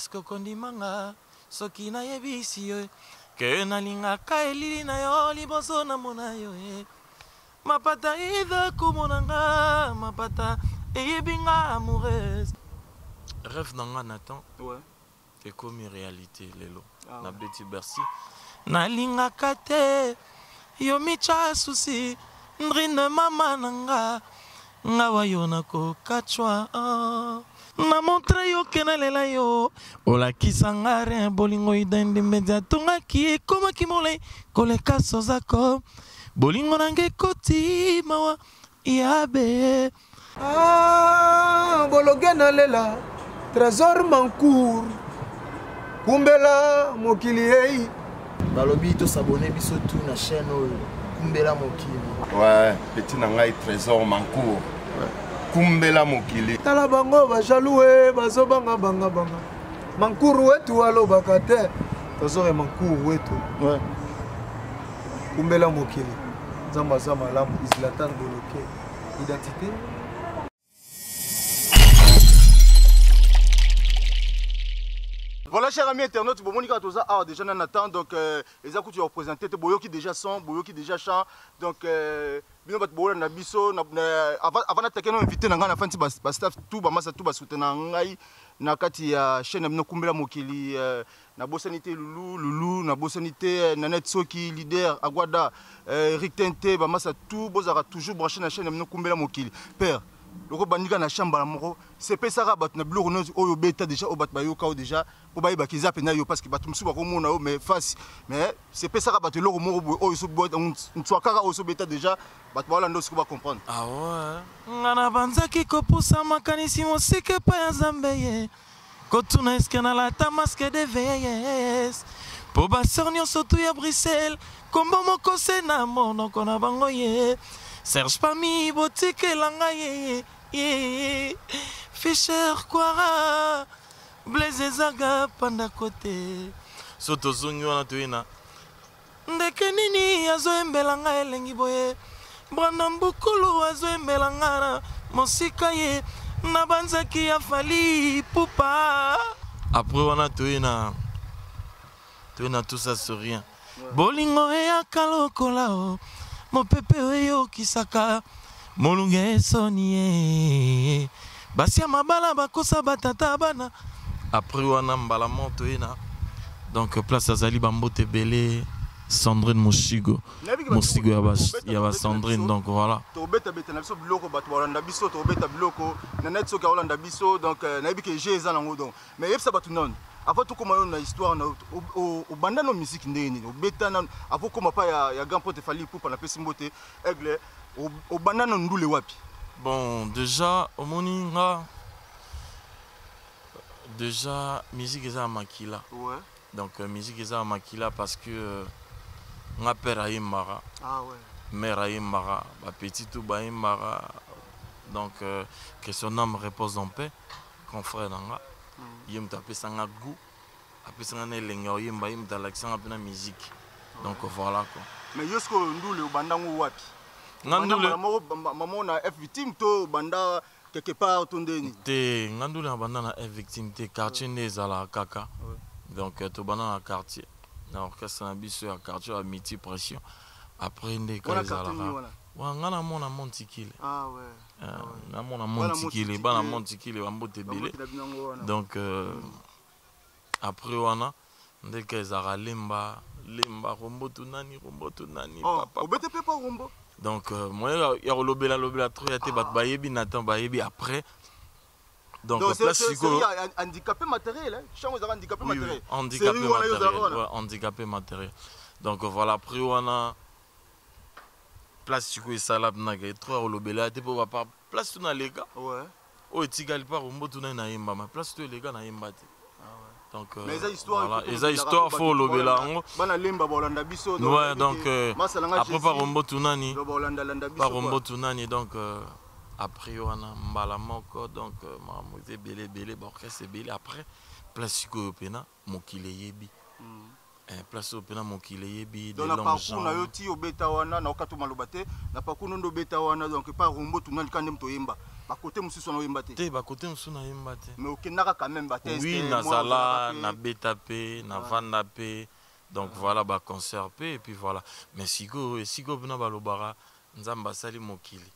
est-ce que kondimanga soki na yebisi yo ke nalingaka elili na yo liboso na mona yo mapata ida kumonanga mapata eyebinga amoureuse rêve nanga Nathan ekomi réalité lelo na beti Bercy nalingaka te yo micha susi ndrine mama nanga ngawa yo nakokachwa na montre yo kena lela yo olakisanga rien bolingo idende media tongaki ekomaki molai koleka sozako bolingo nange ekoti mawa yabe bologe na lela trésor mancour kumbela mokili ei balobi tosabone biso tu na chaîne oyo kumbela mokili. Ouais, petit nangai trésor mancour. Kumbela mokili. Tala bango ba jaloux bazo banga mancour wetu alobaka te trésor mancour wetu. Ouais. Kumbela mokili. Zamba zama lamu Zlatan Boloké. Identité. Voilà, chers amis internautes, bon, Monica Toza, déjà Nathan, donc les accords tu as représenté, Boyo qui déjà son, Boyo qui déjà chant, donc bien bat Boyo na biso, avant d'attaquer nos invités, na ngana fanti bas staff tout, bas massa tout bas soutenir ngai, na kati ya chaîne amno kumbela mokili, na bosanité Loulou, na bosanité Nanette Soki, leader Aguada, Rick Tente, bas massa tout, bozara toujours branché na chaîne amno kumbela mokili, père. Le bandika na chambre la moro c'est pas ça rabat na blog oyo beta déjà au bat bayo kao déjà pour baye bakiza pena yo parce que batum suba ko mona mais face mais c'est pas ça rabat le moro oyo so boîte on soit kara oyo so beta déjà bat wala ndo siko ba comprendre ah ouais ngana banzaki ko poussa makanisi mosike pa ya Zambeye kotuna eskana la tamasque de VS po ba sornio surtout ya Bruxelles kombo moko sena mono kona bango ye Serge Pami, boutique langa ye Fischer Kwara Blaise Zaga panda côté Soto zungi wana tuina ndeke nini azoembelanga elengi boye Brandon Bukulu azoembelanga na mosika ye na banzaki ya fali pupa après wana tuina tout ça sur rien bolingo ya kalokola Mon pepe oyo kisaka molunge soni basia mabala bakosa batata bana après wana mbala moto ina donc place azali bambote belé Sandrine Moshigo ya ba Sandrine donc voilà to beta beta na biso biloko bato balanda biso to beta biloko na net so ka olanda biso donc na bi ke jeza nango donc mais yebsa bato non avant tout comment on a histoire au banda no musique ndeni au beta na avant comment pas ya grand pote fali pour na pesi mbote aigle au banda no ndule wapi bon déjà au moninga déjà musique eza makila ouais donc musique eza makila parce que nga père ayimbara ah ouais mère ayimbara ba petit tout ba ayimbara donc que son âme repose en paix confrère nanga yem tapé sanga goût après sanga na lenga yemba yem talaxanga pena musique donc voilà quoi mais yosko ndule bandango wapi ngandule maman na F victime to banda quelque part tondeni te ngandule na banda na F victime te quartier nezala kaka donc to banda na quartier na orchestre na biso ya quartier à miti pression après ndeka ezala wa ngana mona montikile ah ouais na mona montikile bana montikile bambote belé donc après wana ndeka ezala lemba rombo tunani papa obete pe pas rombo donc moi ya lobela trop ya te bat bayebi Nathan bayebi après donc place siko handicapé matériel chango za handicapé matériel handicapé matériel donc voilà après wana place siko esala na ga trop lobela te po ba place tuna lega ouais o etikali pa rombo tuna na yemba ma place to lega na yemba te donc mais les histoires voilà les histoires faut lobela ngo bana lemba bolanda biso ouais donc après par rombo tunani par rombo tunani donc après wana mbala moko donc mamuze belé orchestre belé après place siko pena mokile yebi place opena mokile yebi de longs gens na yo ti obeta wana na okatu malobate na pakuno ndo beta wana donc par rombo tunani kande mto yemba côté mosusu na oyemba te. Te ba côté mosusu na yemba te. Mais okendaka quand même ba test. Oui, nazala na beta pe, na vanda pe. Donc voilà ba concert pe et puis voilà. Mais sigo bina balobara nzamba sali mokili.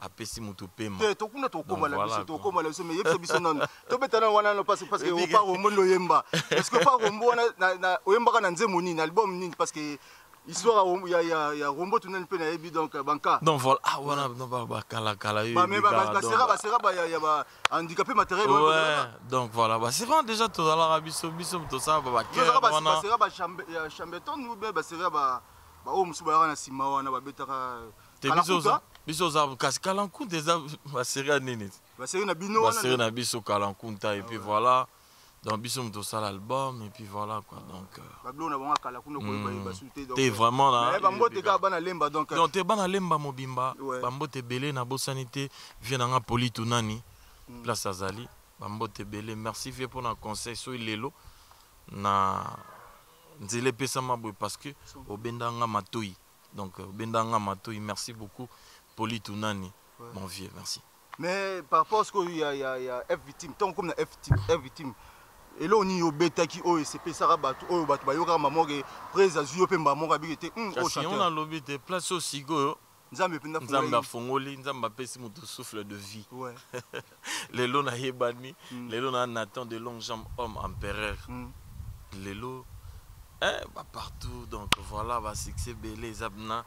Apesi mutu pema. Te tokuna tokoma la biso tokoma la biso mais yebso biso non. To betana wana no parce que on pas rombo no yemba. Est-ce que pas rombo wana na oyemba kana nzemu nini album nini parce que histoire il y a rombo tunen pe na yebi donc banka. Donc voilà ah wana no ba kala yo. Ba mais ba sera ba ya ba handicapé matériel. Ouais, donc voilà ba sera déjà to la biso to ça ba kera wana. Ba sera ba chambeton ou ba sera ba o musu ba na sima wana ba betaka. Te biso za kasi kalankunta eza baseri nini baseri na bino wana baseri na biso kalankunta et puis voilà donc biso moto sala album et puis voilà quoi donc bablo na bonga kalankunta ko ba basute donc te vraiment là ba mbote ka bana lemba donc te bana lemba mobimba ba mbote belé na bosanité vient nga politu nani place azali ba mbote belé merci fait pour na conseil so lelo na nzele pesa mabwe parce que obenda nga matoi donc bendanga matoi merci beaucoup Politu Nani, mon vieux, merci. Mais par rapport à ce qu'il y a F victime, tant comme F victime, et là on y a bêta qui oh c'est pas ça rabat oh bat ba yoka maman que presa zuyo pe maman ka bité oh chanteur. On a lobby de place au sigo. Nzamba fongoli, nzamba pesi mutu souffle de vie. Ouais. Lelo na yebani, lelo na Nathan de longues jambes homme empereur. Lelo bah partout donc voilà va succès belé zabna.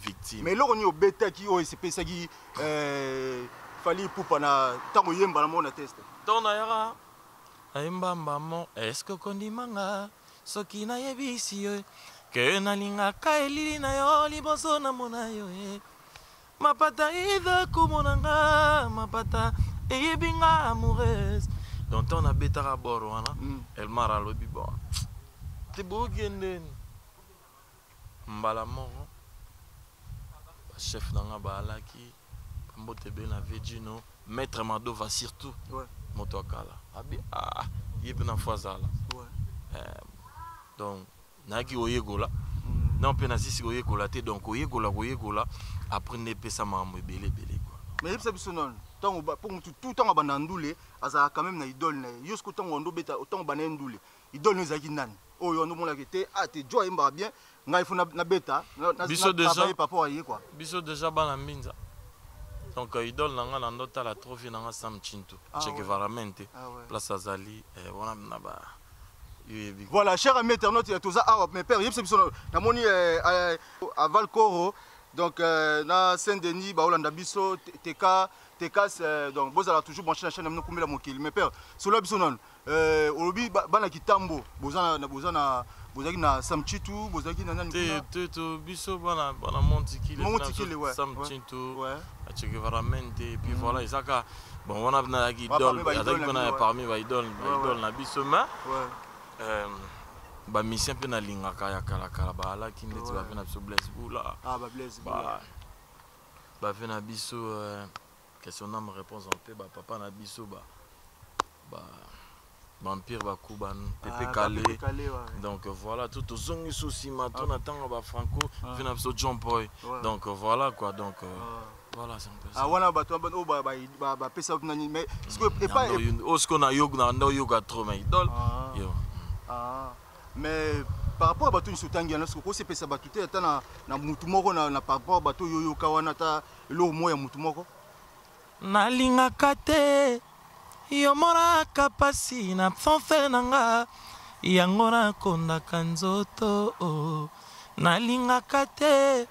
Victime. Mais là on est au bêta qui oh c'est ça qui fallait pour pana tant yemba na mona test. Ton ayara ayemba mbamo est-ce que kondimanga soki na yebisi yo ke na linga kaeli na yo liboso na mona yo mapata ida kumonanga mapata eyebinga amoureuse donc on a bêta raboro wana elle mara lobi bon te bogenden mbala moko chef nanga balaki mbote be na vejino maître Madova surtout moto akala abi yebe na fazala donc naki oyegola non pe na sisi oyegola te donc oyegola après ne pesa mambo belé quoi mais yebsa biso non tant pour tout temps bana ndule aza quand même na idole na yosko tant ondo beta autant bana ndule idole nous zaki nani oyo ndo mona kete te joie mba bien ngai funa na beta na biso déjà papa aye quoi biso déjà bana minza donc idole nanga na ndota la trophy nanga Sam Chintu Che Guevara mente place azali wana na ba voilà cher ami internaute ya toza mes pères yebse biso na moni à Valcoro donc na Saint-Denis ba olanda biso TK donc bozala toujours branché na chaîne na kumbela mokili mes pères solo biso non olobi bana kitambo bozana bozaki na Sam Chintu bozaki na nani te biso bana montikile Sam Chintu Che Guevara mente et puis voilà isaka bon wana na idole azaki na parmi ba idole na biso ma ba mission pe na lingaka ya kala ba ki ndeti ba pe na biso Blaise Bula ba Blaise Bula ba fe na biso question na me réponse en peu ba papa na biso ba Vampire Bakuban, Pepe Calé. Donc voilà, tout au zongi souci maintenant on attend ba Franco, vient à John Boy. Donc voilà quoi, donc voilà c'est un peu ça. Ah voilà ba toi ba pesa nani mais est-ce que pas ce qu'on a yoga trop mais idole. Mais par rapport à bato ni sotangi na ko se pesa bato te ata na mutu moko na par rapport bato yoyo kawana ta lo moya mutu moko. Na linga kate yo moraka pasi na fonfe nanga yango nakondaka nzoto nalingaka te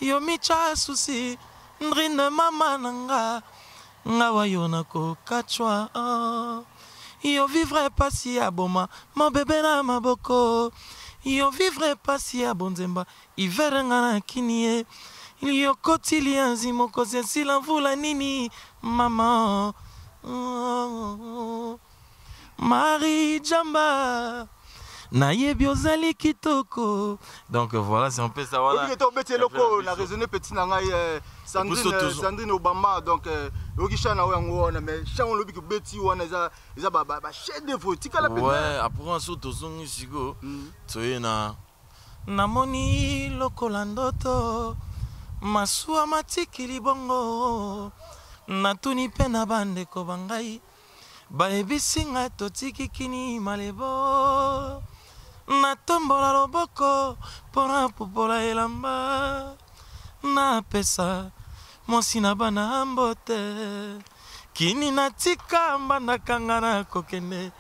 yo micha susi ndrine mama nanga ngawa yo nakokachwa yo vivre pasi ya boma mon bébé na maboko yo vivre pasi ya bonzemba iverenga na kinie yo kotili anzi mokosi esila mvula nini mama Marie Jamba nayebi ozali kitoko donc voilà c'est un peu ça voilà obi to beti loko na raisonner petit na ngai Sandrine Obama donc oki chana yango na mais chango lobi ko beti wana za ba chef de fo tikala pe ouais après un saut tozongi sigo toyena namoni lokola ndoto masuwa matikili bongo natuni mpe na bandeko bangai bayebisi nga totikikini malebo natombola loboko mpona popola elamba napesa mwasi na bana mbote kini natika mbandaka nga na kokende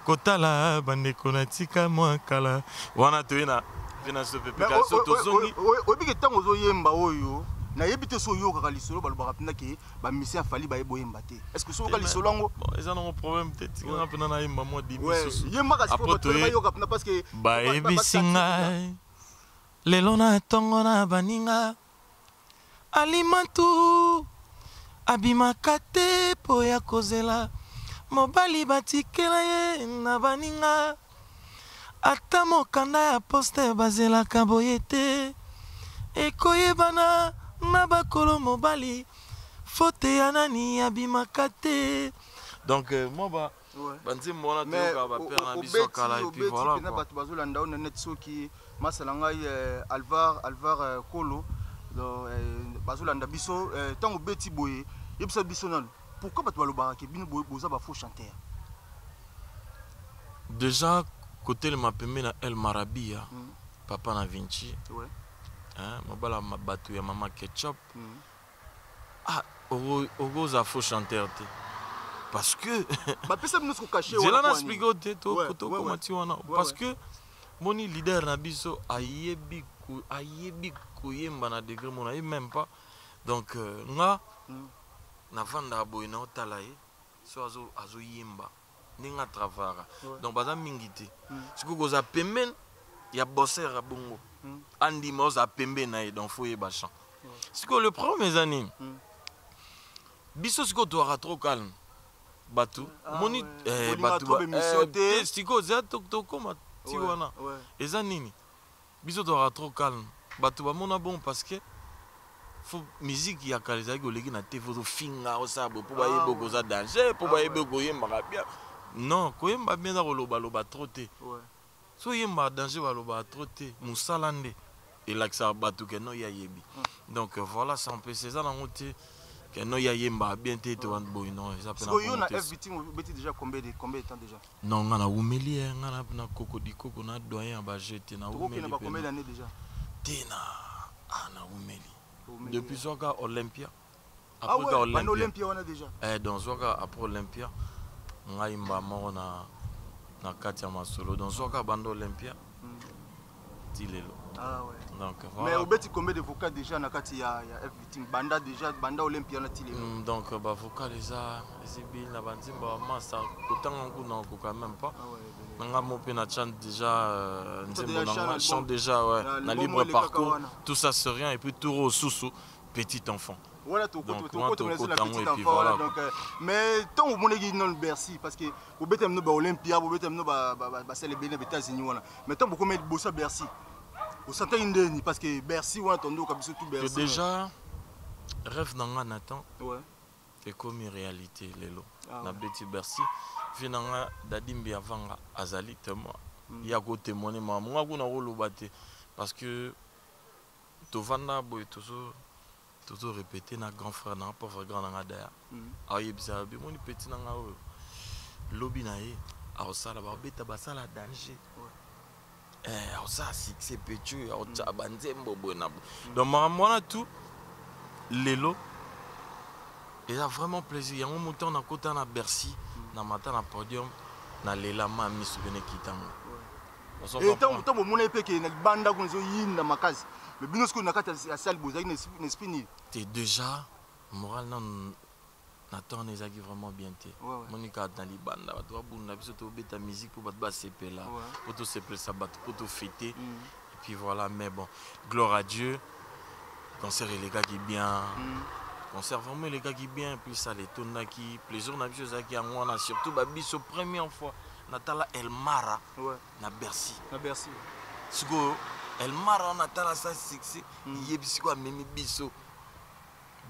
kotala bandeko natika mwa kala wana toyena pena sopepe so tozongi oyebiki ntango ozoyemba oyo nayebi te so oyokaka lisolo balobaka mpena ke bamisi afali bayeboyemba te est ce que so oyoka lisolo yango eza nango problème te tikanga mpena nayemba mwa dimi susu yembaka sikoyoka mpena parceke bayebisi ngai lelo na ntongo na baninga alimatu abimaka te po ya kozela mobali batikela ye na baninga ata mokanda ya poste bazelaka boye te ekoyebana na bakolo mobali fote ya nani abimaka te donc moi banzembo wana toyoka bapere na biso kala et puis voilà quoi bato bazolanda ona net soki masala ngai Alvar Kolo bazolanda biso ntango beti boye yebisa biso nano pourquoi bato balobaka ke bino boye boza bafaux chanteur déjà côté le mapembe na El Marabia papa na Vinci mobala bato ya mama ketchup ogoza faux chanteur te parce que bapesa bino siko caché zela na expliquer te tokoma ti wana parce que moni leader na biso ayebi koyemba na degré mona ye même pas donc nga navanda boye na otala ye so azoyemba ndenge atravara donc baza mingi te sikoyo koza pembeni ya bosser ya bongo andima oza pembeni na ye donc fo yeba chant sikoyo le problème eza nini biso sikoyo toaka trop calme bato moni bato sikoyo zela tokoma ti wana eza nini biso toaka trop calme bato bamona bon parce que fo musique ya kala ezalaki oleki na te fo tofinga osala boye mpo bayeba okoza danger mpo bayeba koyembaka bien non koyemba bien eza kolobaloba trop te so oyembaka danger balobaka trop te mosala nde elakisaka bato ke no ya yebi donc voilà ça empêche eza nango te ke no ya yembaka bien te ete wana boye non eza mpe yo na FVT obeti déjà combien de temps déjà non nga na umeli ye nga na kokodikoko na doyen ya baje te na umeli combien d'années déjà te na umeli depuis soka Olympia après Olympia wana déjà donc soka après Olympia ngai mba moko na kati ya masolo donc soka banda Olympia ti lelo donc voilà mais obeti combien de vocals déjà na kati ya FVT banda Olympia na ti lelo donc ba vocal eza ezibi na banzimba masa kotanga nguna ko quand même pas nanga mo pe na chant déjà nzembo na chant déjà na libre parcours tout ça c'est rien et puis tout sous petit enfant. Voilà tout côté petit enfant donc mais tant au monegi non Bercy parce que au betem no ba Olympia au betem no ba célébrer les États-Unis voilà mais tant beaucoup mettre bossa Bercy au santé indeni parce que Bercy on attendait comme tout Bercy déjà rêve nanga Nathan c'est comme une réalité lelo na beti Bercy finanga dadimbi avanga azali témoin il y a ko témoigner maman kuna ko lobate parce que tovanda boy toujours répéter na grand frère na pauvre grand na daya ayebisa bi moni petit na ngao lobby na ye awsala ba beta basala danger awsa succès petit awta banzembo bona donc mwana tout lelo il a vraiment plaisir yango montant na kota na Bercy na matin na podium na lela mami souvene kitanga et tant mona pe ke na banda kunzo yinda makazi mais bino ce qu'on a à salle bozaki n'est fini t'es déjà moral non Nathan ezaki vraiment bien te monika dans li banda bato bunda biso to beta musique pour bato ba sepela pour to sepela ça bato pour to fêter et puis voilà mais bon gloire à Dieu concert les gars qui bien concert vraiment les gars qui bien puis ça les tonna qui plaisir na biso zaki ngwana surtout ba biso première fois Natala El Mara na Bercy siko El Mara Natala ça succès yebisi ko memi biso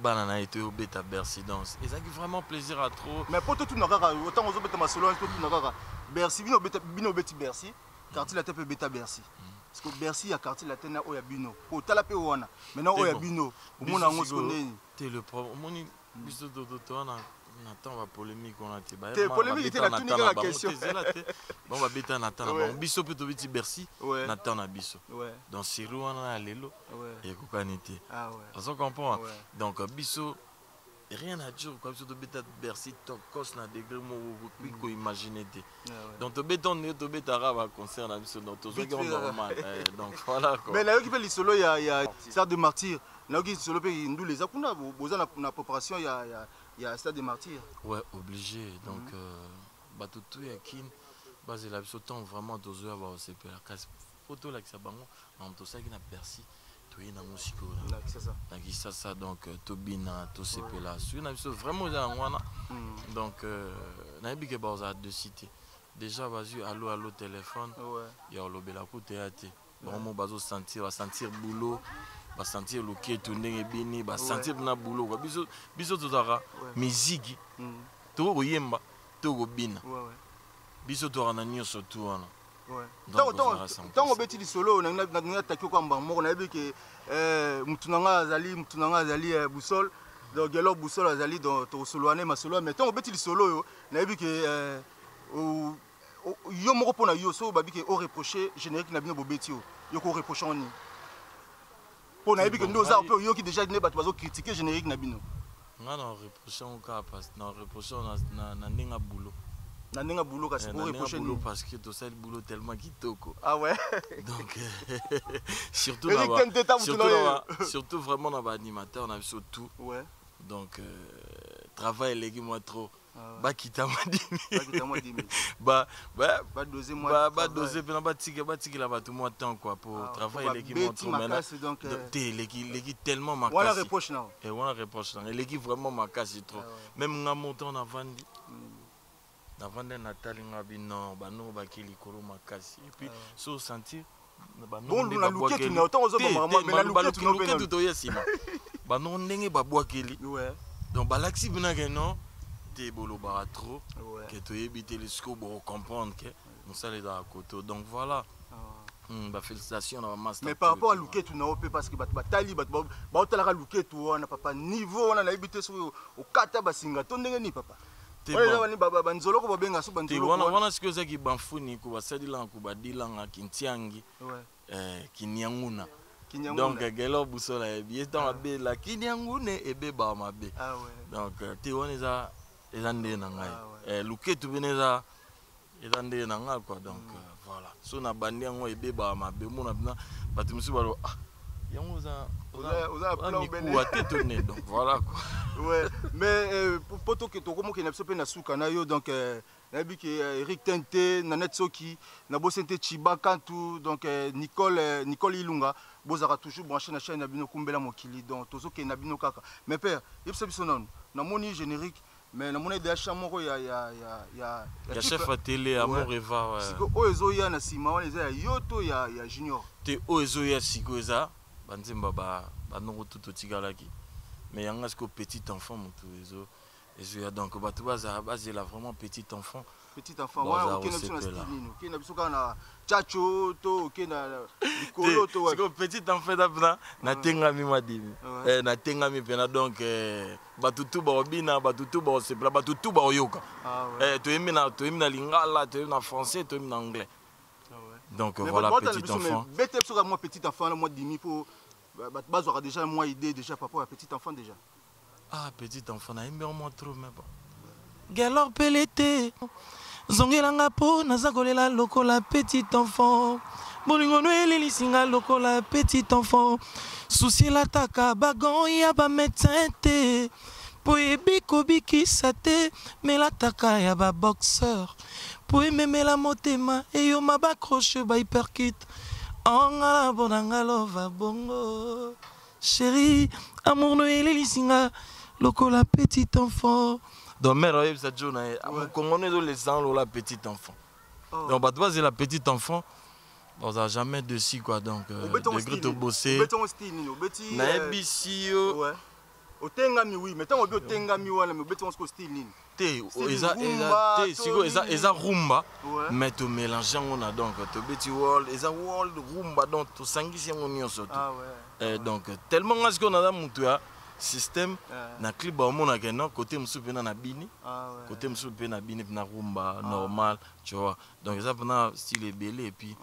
bana na été au beta Bercy danse et ça qui vraiment plaisir à trop mais pour tout nakaka autant aux beta masolo tout nakaka Bercy bino beti Bercy quartier la tête beta Bercy parce que Bercy ya quartier latin oya bino po tala pe wana maintenant oya bino omona ngo skondeni te le problème moni biso to na attend la polémique on a été ba polémique était la tunique la question bon ba beta na attend ba biso pe to biti Bercy na attend na biso donc Sirou wana lelo et kokanité ah ouais on comprend donc biso rien à dire comme ça to beta Bercy to cos na degré mo ko imaginer donc to beta raba concert na biso donc to zo normal donc voilà quoi mais là qui fait les solo il y a Stade de Martyrs là qui solo pe ndou les akuna boza na préparation il y a Stade des Martyrs. Ouais, obligé. Donc, tout est kin. Basé là, ce temps vraiment deux heures, c'est la casse photo là que ça bango. En tout ça qui n'a perçu, tout est dans mon psycho. Là, c'est ça. Donc, ça donc tout bina, tout c'est là. Celui n'a vraiment dans moi. Donc, n'a pas que baza de cité. Déjà, vas-y, allo téléphone. Il y a le bel coup théâtre. Vraiment, bazo sentir boulot. Va sentir le qui est tourné et béni, va sentir na boulot. Biso tozara musique. To yemba, to bina. Biso to na nyonso tout wana. Tant on beti solo na attaqué kwa mbamoko na yebi ke mutunanga azali boussole. Donc alors boussole azali dans to solo ane masolo mais tant on beti solo yo na yebi ke yo moko pona yo so babi ke o reprocher générique na bino bobeti yo ko reprocher oni. Pour nous, nous avons déjà critiqué générique Nabino. Non, reprochons parce que reprochons na boulot. Na boulot parce que tout ça le boulot tellement kitoko. Ah ouais. Donc surtout vraiment dans l'animateur on a surtout. Ouais. Donc travail les moi trop. Ba kita moi 10 000. Ba doser moi. Ba doser pena ba tiki la ba tout moi temps quoi pour travailler l'équipe moi trop maintenant. Donc l'équipe tellement ma casse. Voilà reproche là. Et voilà reproche là. L'équipe vraiment ma casse trop. Même nga montant on a vendu. Na vendre Nathalie ngabi non ba no ba kili kolo ma casse. Et puis so sentir ba no ba bois kili. Autant aux autres mais la louquette no ben. Tout yesima. Ba no ndenge ba bois kili. Ouais. Donc ba laxi bina que non. Bolo trop que tu éviter les scores pour comprendre que nous sommes dans la côte donc voilà félicitations à master mais par rapport à Louquet tu n'as pas parce que batali la Louquet tu on a papa niveau on a habité sur au kata basinga ton ni papa banzolo ko babenga so banzolo wana ce que ça qui banfuni ko basadila ko badilanga kintiangi kinyanguna donc gelo busola ebi tant abe la kinyangune ebe ba mabe donc te on ça ezande na ngai luke tu beneza ezande na ngai quoi donc voilà so na bandi yango ebeba mabe mona bina batimusi balo yango za plan bene donc voilà quoi ouais mais pour to que to komo ke na biso pe na suka na yo donc na bi ke Eric Tente Nanette Soki na Bosente Chiba Kantu donc Nicole Ilunga bozaka toujours branché na chaîne na bino kumbela mokili donc tozo ke na bino kaka mais père yebisa biso non na moni générique. Mais na mona de chamoko ya chef à télé amour eva siko oezo ya na sima wana eza yoto ya junior te oezo ya siko eza banzemba ba nongo tout tigalaki mais yanga siko petit enfant moto ezo ya donc batu baza là vraiment petit enfant wana okena biso na style okena biso kana chacho to okena likolo to siko petit enfant d'abna na tengami madimi na tengami pena donc batutu ba obina batutu ba sepla batutu ba oyoka to emina lingala to na français to na anglais donc voilà petit enfant bête biso moi petit enfant moi dimi pour bazwa déjà moi idée déjà papa à petit enfant déjà petit enfant na ember moi trop mais bon galor pelete zongelanga po naza kolela lokola petit enfant bolingo no elelisinga lokola petit enfant souci lataka bagon ya ba médecin te po ebiko bikisa te melataka ya ba boxeur po ememela motema eyoma bakroche ba hyperkit anga bonanga lova bongo chérie amour no elelisinga lokola petit enfant. Donc mère oyebi sa jona mon congolais les gens la petit enfant. Donc bah toi c'est la petite enfant. On a jamais dessus quoi donc de gros bosser. Na ebisi yo. Otengami oui, mais tant on otengami wana mais beto on style nini. Te eza rumba mais to mélanger on a donc to beti world eza world rumba donc to sangisi on nyonso to. Donc tellement ngasi qu'on a dans mutu ya système na clip ba mona ke non côté musu pena na bini. Côté musu pena bini na rumba normal, tu vois. Donc ça pena style belé et puis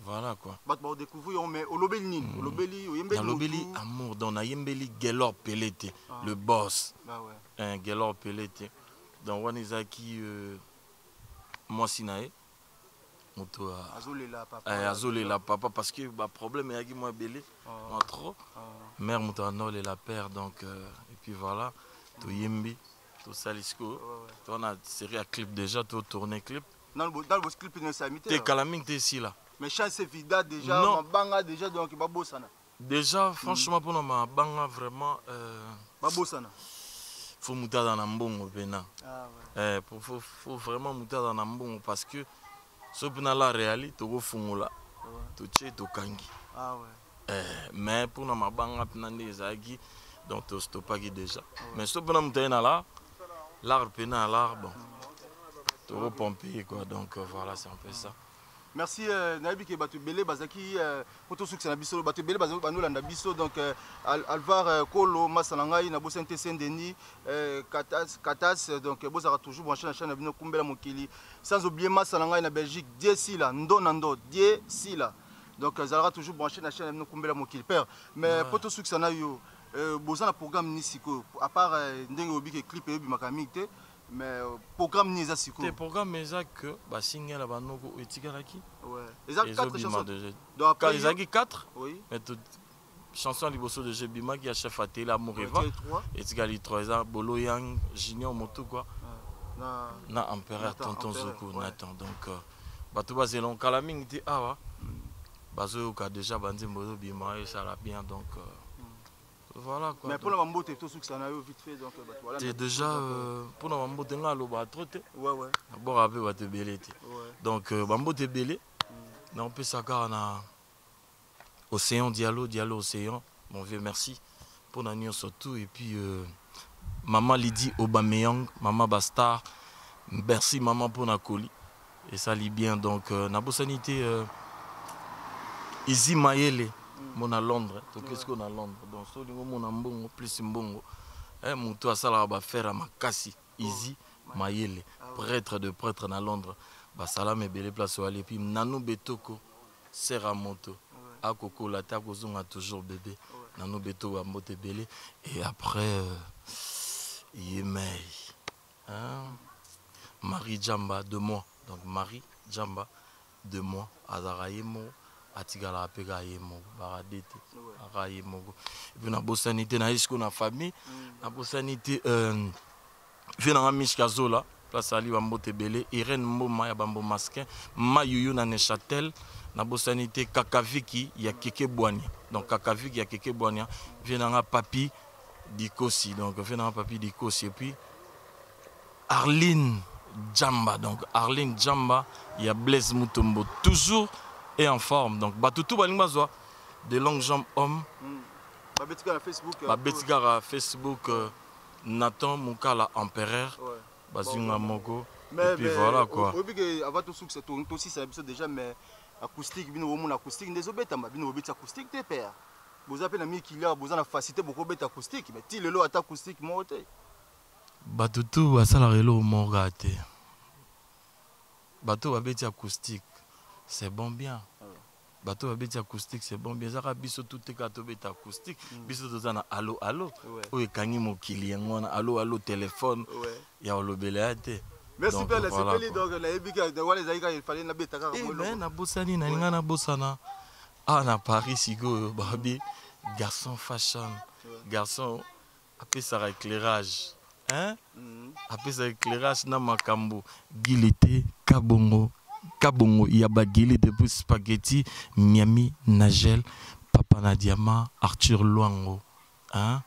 voilà quoi. Bat ba découvrir mais olobeli nini, olobeli amour donc na yembeli Gelor Pelete, le boss. Un Gelor Pelete. Donc Wanizaki moi sinae moto azolela papa parce que ba problème yaki moi belé moi trop mère moto anole la père donc et puis voilà to yembi to salisco on a série à clip déjà to tourner clip dans le clip ne s'amité te kalaming te si là mais chance vida déjà ma banga déjà donc ba bossana déjà franchement pour ma banga vraiment ba bossana faut monter dans mbongo pena faut vraiment monter dans mbongo parce que ce pena la réalité to go fungula to che to kangi mais pour na mabanga pena ndezaki donc to stopaki déjà mais ce pena monter na là l'art pena l'art bon to go pomper quoi donc voilà c'est un peu ça. Merci Nabi ke batu belé bazaki poto succès na biso batu belé bazaki banola na biso donc Alvar Kolo Masalangai na Bosente Saint-Denis Katas donc bozara toujours branché na chaîne na bino kumbela mokili sans oublier Masalangai na Belgique Die Sila Ndonando Die Sila donc zara toujours branché na chaîne na bino kumbela mokili père mais poto succès na yo bozana programme ni siko à part ndenge obi ke clip et makamite mais programme ni za siko te programme eza que ba single la banoko etikalaki eza 4 chansons donc quand ils a 4 oui mais toute chanson liboso de Jebima qui a chef à télé Amoureva etikali 3 ans Bolo Yang Junior Moto quoi na empereur tonton Zoko Nathan donc bato bazelon kalaming te awa bazo ka déjà bandi mbozo bima et ça la bien donc voilà quoi. Mais pour la mambote tout succès na yo vite fait donc voilà. C'est déjà pour la mambote ngalo ba troté. Ouais. D'abord avec ba te belé. Donc mambote belé. Na on peut ça na Océan Diallo Océan. Mon vieux merci pour la nuit surtout et puis maman Lydie Obameyang, maman Bastar. Merci maman pour na colis et ça lit bien donc na bosanité Easy Mayele. Mon à Londres, qu'est-ce qu'on a à Londres? Donc, so mon mbongo plus mbongo. Mon toi ça là va faire à Makasi, Easy Mayele, prêtre de prêtre à Londres. Bah salam et belle place où aller puis Nano Betoko, Serra Moto, à Coco la table a toujours bébé. Nano Beto à Mote Belé et après Yemei, Marie Jamba de moi. Donc Marie Jamba de moi, Azarayemo. Atigala apega yemo baradete akayemo et puis na bosanité na isko na famille na bosanité vena Mishka Zola place ali Bambote Belé Irène Mboma ya Bambo Masquin Mayuyu na Neuchâtel na bosanité Kakaviki ya Keke Boania donc Kakaviki ya Keke Boania vena Papi Dikosi donc vena Papi Dikosi et puis Arline Jamba donc Arline Jamba ya Blaise Mutombo toujours et en forme donc batutu balingbazoa de longues jambes hommes babetika na Facebook babetika Facebook Nathan Mukala empereur bazinga moko et puis voilà quoi obi que avant tout succès tout aussi c'est déjà mais acoustique bino mon acoustique ndezobeta bino obeta acoustique te père boza pe na mikila boza na facilité beaucoup beta acoustique mais ti lelo ata acoustique mo te batutu basala relo mo gate bato babeti acoustique c'est bon bien. Bateau abeti acoustique c'est bon bien. Zara biso tout est kato beti acoustique. Biso tozana allo allo. Oye kangi mo kilian wana allo téléphone. Ya olobelate. Merci père, c'est peli donc la ebika de wale zaika il fallait na beta kaka mo. Mais na bosani na ninga na bosana. Ah na Paris sigo babi garçon fashion. Garçon après ça éclairage. Hein? Après ça éclairage na makambo. Gilete Kabongo. Kabongo, Yabagili depuis Spaghetti, Miami, Nagel, Papa Nadiama, Arthur Luango. Hein?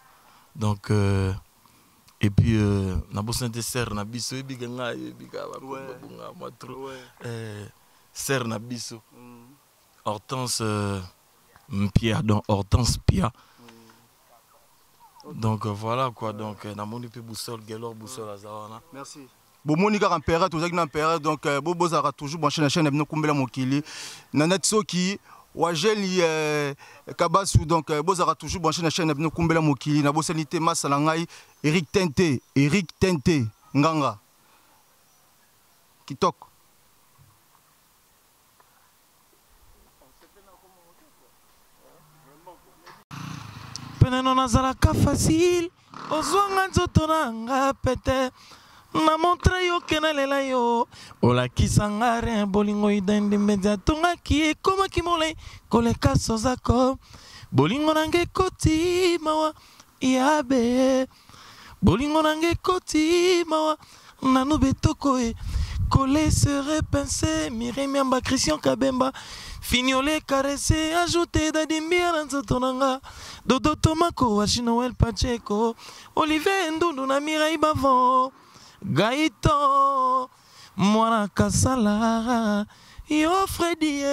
Donc, et puis, Nabo Saint-Serre, Nabiso, Ebiganga, Ebiganga, Serre Nabiso, Hortense Mpia, donc Hortense Pia. Donc voilà quoi, donc namoni pe boussole Gelor boussole azawana. Merci. Bon monika empéré to zaki na empéré donc bobo zara toujours branché na chaîne bino kumbela mokili. Nanat soki wajeli kabasu donc bozara toujours branché na chaîne bino kumbela mokili na bosanité masala ngai Eric Tente nganga. Kitok. Peneno nazalaka facile ozwanga nzoto nanga pete na montre yo kenalela yo olakisanga rien bolingo idende mbezi atongaki ekomaki molai koleka sozako bolingo nanga ekoti mawa yabe bolingo nanga ekoti mawa nanu betoko e kole se repense miremiamba Christian Kabemba Fignolé, caressé, ajouté d'Adimbia dans Zotonanga. Dodo Tomako, Washinoel Pacheco, Olivier Ndoundou, Mireille Bavon, Gaïto, Mwana Kasala, Yo Freddy,